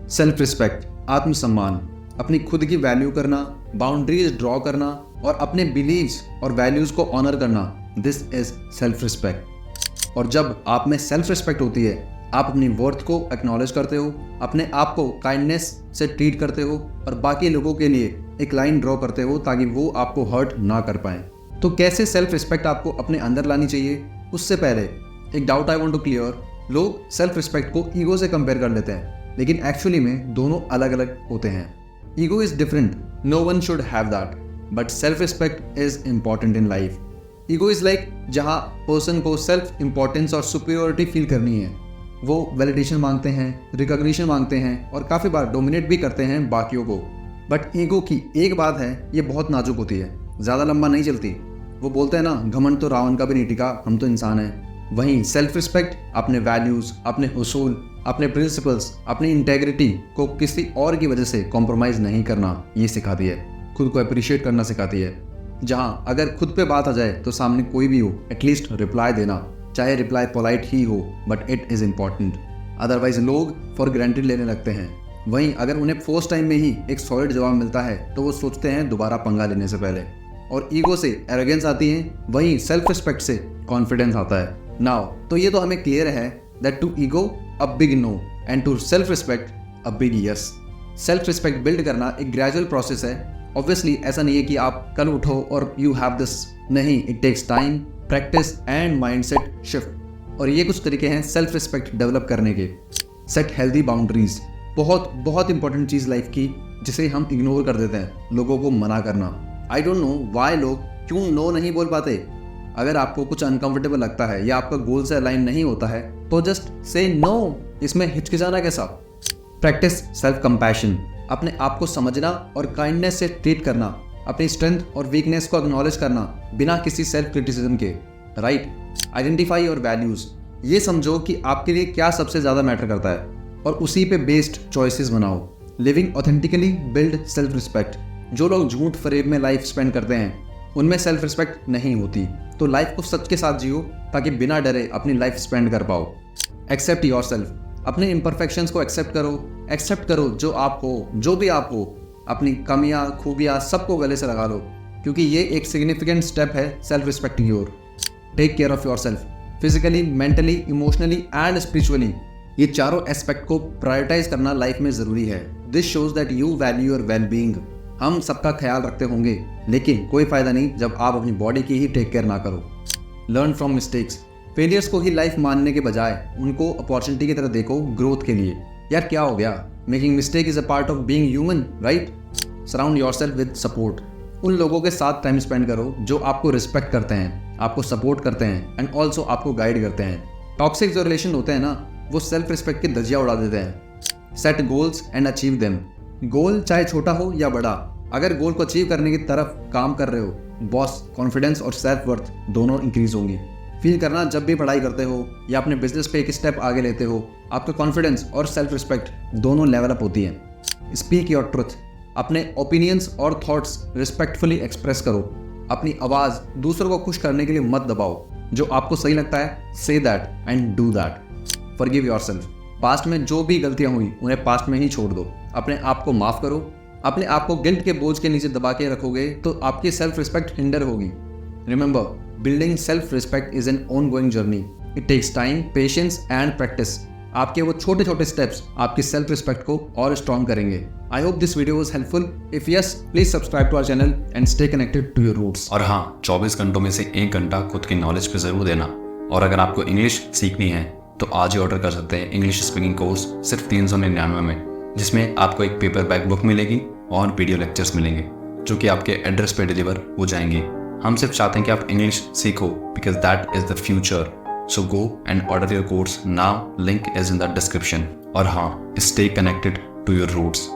Self respect, आत्मसम्मान, अपनी खुद की वैल्यू करना, बाउंड्रीज ड्रॉ करना और अपने बिलीव्स और वैल्यूज को ऑनर करना, दिस इज सेल्फ रिस्पेक्ट। और जब आप में सेल्फ रिस्पेक्ट होती है, आप अपनी वर्थ को एक्नॉलेज करते हो, अपने आप को काइंडनेस से ट्रीट करते हो और बाकी लोगों के लिए एक लाइन ड्रॉ करते हो ताकि वो आपको हर्ट ना कर पाए। तो कैसे सेल्फ रिस्पेक्ट आपको अपने अंदर लानी चाहिए, उससे पहले एक doubt I want to clear. लोग सेल्फ रिस्पेक्ट को ईगो से कंपेयर कर लेते हैं, लेकिन एक्चुअली में दोनों अलग अलग होते हैं। Ego is different, no one should have that, but self respect is important in life. Ego is like जहाँ पर्सन को सेल्फ इंपॉर्टेंस और सुपीरियरिटी फील करनी है, वो वैलिडेशन मांगते हैं, रिकॉग्निशन मांगते हैं और काफ़ी बार डोमिनेट भी करते हैं बाकियों को। बट ईगो की एक बात है, ये बहुत नाजुक होती है, ज़्यादा लंबा नहीं चलती। वो बोलते हैं ना, घमंड तो रावण का भी नहीं टिका, हम तो इंसान हैं। वहीं सेल्फ रिस्पेक्ट अपने वैल्यूज़, अपने उसूल, अपने प्रिंसिपल्स, अपनी इंटेग्रिटी को किसी और की वजह से कॉम्प्रोमाइज़ नहीं करना ये सिखाती है। खुद को अप्रिशिएट करना सिखाती है। जहाँ अगर खुद पे बात आ जाए तो सामने कोई भी हो, एटलीस्ट रिप्लाई देना, चाहे रिप्लाई पोलाइट ही हो, but it is important. Otherwise लोग फॉर ग्रांटेड लेने लगते हैं। वहीं अगर उन्हें फर्स्ट टाइम में ही एक सॉलिड जवाब मिलता है तो वो सोचते हैं दोबारा पंगा लेने से पहले। और ईगो से एरोगेंस आती है, वहीं सेल्फ रिस्पेक्ट से कॉन्फिडेंस आता है। नाउ तो ये तो हमें क्लियर है that to ego a big no and to self respect a big yes. Self respect build करना एक ग्रेजुअल प्रोसेस है। ऑब्वियसली ऐसा नहीं है कि आप कल उठो और यू हैव दिस, नहीं, it takes time, practice and mindset shift. और ये कुछ तरीके हैं सेल्फ रिस्पेक्ट डेवलप करने के। सेट हेल्दी बाउंड्रीज, बहुत बहुत इंपॉर्टेंट चीज़ लाइफ की जिसे हम इग्नोर कर देते हैं, लोगों को मना करना। आई डोंट नो वाई लोग क्यों नो नहीं बोल पाते। अगर आपको कुछ अनकंफर्टेबल लगता है या आपका गोल से अलाइन नहीं होता है तो जस्ट से नो, इसमें हिचकिचाना कैसा। प्रैक्टिस सेल्फ कंपैशन, अपने आप को समझना और काइंडनेस से ट्रीट करना, अपनी स्ट्रेंथ और वीकनेस को एक्नॉलेज करना बिना किसी सेल्फ क्रिटिसिज्म के। राइट, आइडेंटिफाई योर वैल्यूज, ये समझो कि आपके लिए क्या सबसे ज़्यादा मैटर करता है और उसी पे बेस्ड चॉइसेस बनाओ। Living authentically build self respect. जो लोग झूठ फरेब में लाइफ स्पेंड करते हैं उनमें सेल्फ रिस्पेक्ट नहीं होती। तो लाइफ को सच के साथ जियो ताकि बिना डरे अपनी लाइफ स्पेंड कर पाओ। एक्सेप्ट योरसेल्फ, अपने इम्परफेक्शंस को एक्सेप्ट करो जो आप हो, जो भी आप हो, अपनी कमियां खूबियां सबको गले से लगा लो, क्योंकि ये एक सिग्निफिकेंट स्टेप है सेल्फ रिस्पेक्ट की ओर। Take care of yourself, physically, mentally, emotionally and spiritually. ये चारों एस्पेक्ट को प्रायोरिटाइज करना लाइफ में ज़रूरी है। This shows that you value your well being. हम सबका ख्याल रखते होंगे, लेकिन कोई फ़ायदा नहीं जब आप अपनी बॉडी की ही टेक केयर ना करो। लर्न फ्रॉम मिस्टेक्स, फेलियर्स को ही लाइफ मानने के बजाय उनको अपॉर्चुनिटी की तरह देखो ग्रोथ के लिए। यार क्या हो गया, making mistake is a part of being human, right. Surround yourself with support, उन लोगों के साथ टाइम स्पेंड करो जो आपको रिस्पेक्ट करते हैं, आपको सपोर्ट करते हैं एंड ऑल्सो आपको गाइड करते हैं। टॉक्सिक जो रिलेशन होते हैं ना, वो सेल्फ रिस्पेक्ट की धज्जियाँ उड़ा देते हैं। Set goals and achieve them, goal चाहे छोटा हो या बड़ा, अगर गोल को अचीव करने की तरफ काम कर रहे हो, बॉस कॉन्फिडेंस और सेल्फ वर्थ दोनों इंक्रीज होंगी। फील करना जब भी पढ़ाई करते हो या अपने बिजनेस पे एक स्टेप आगे लेते हो, आपका कॉन्फिडेंस और सेल्फ रिस्पेक्ट दोनों लेवल अप होती हैं। स्पीक योर ट्रुथ, अपने ओपिनियंस और थॉट्स रिस्पेक्टफुली एक्सप्रेस करो। अपनी आवाज़ दूसरों को खुश करने के लिए मत दबाओ। जो आपको सही लगता है, say that and do that. Forgive yourself, past में जो भी गलतियां हुई उन्हें पास्ट में ही छोड़ दो। अपने आप को माफ़ करो। अपने आप को गिल्ट के बोझ के नीचे दबा के रखोगे तो आपकी सेल्फ रिस्पेक्ट हिंडर होगी। Remember, building self respect is an ongoing journey. It takes time, patience and practice. आपके वो छोटे छोटे स्टेप्स आपकी सेल्फ रिस्पेक्ट को और स्ट्रॉन्ग करेंगे। I hope this video was helpful. If yes, please subscribe to our channel and stay connected to your roots. और हाँ, 24 घंटों में से 1 घंटा खुद की नॉलेज पे जरूर देना। और अगर आपको इंग्लिश सीखनी है तो आज ही ऑर्डर कर सकते हैं इंग्लिश स्पीकिंग कोर्स सिर्फ 399 में, जिसमें आपको एक पेपर बैक बुक मिलेगी और वीडियो लेक्चर्स मिलेंगे जो कि आपके एड्रेस पे डिलीवर हो जाएंगी। हम सिर्फ चाहते हैं कि आप इंग्लिश सीखो, because that is the future. So go and order your course now, link is in the description. और हाँ, stay connected to your roots.